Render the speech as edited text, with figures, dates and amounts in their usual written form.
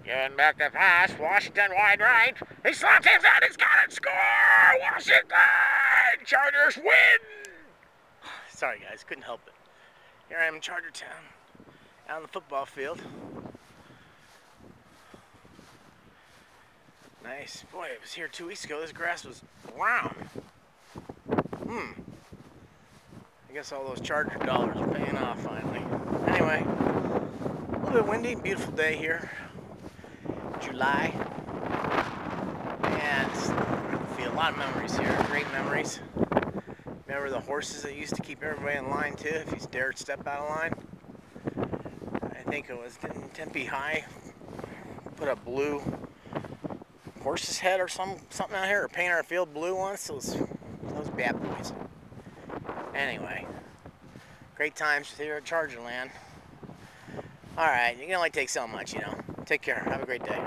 Giving back the pass. Washington wide right. He slots his out. He's got it. Score! Washington! Chargers win! Sorry, guys. Couldn't help it. Here I am in Charger Town, out on the football field. Nice. Boy, it was here 2 weeks ago. This grass was brown. I guess all those Charger dollars are paying off finally. Anyway, a little bit windy. Beautiful day here. July. And I feel a lot of memories here. Great memories. Remember the horses that used to keep everybody in line too, if you dared step out of line? I think it was Tempe High put a blue horse's head or something out here, or paint our field blue once. Those bad boys. Anyway, great times here at Charger Land. Alright, you can only take so much, you know. Take care. Have a great day.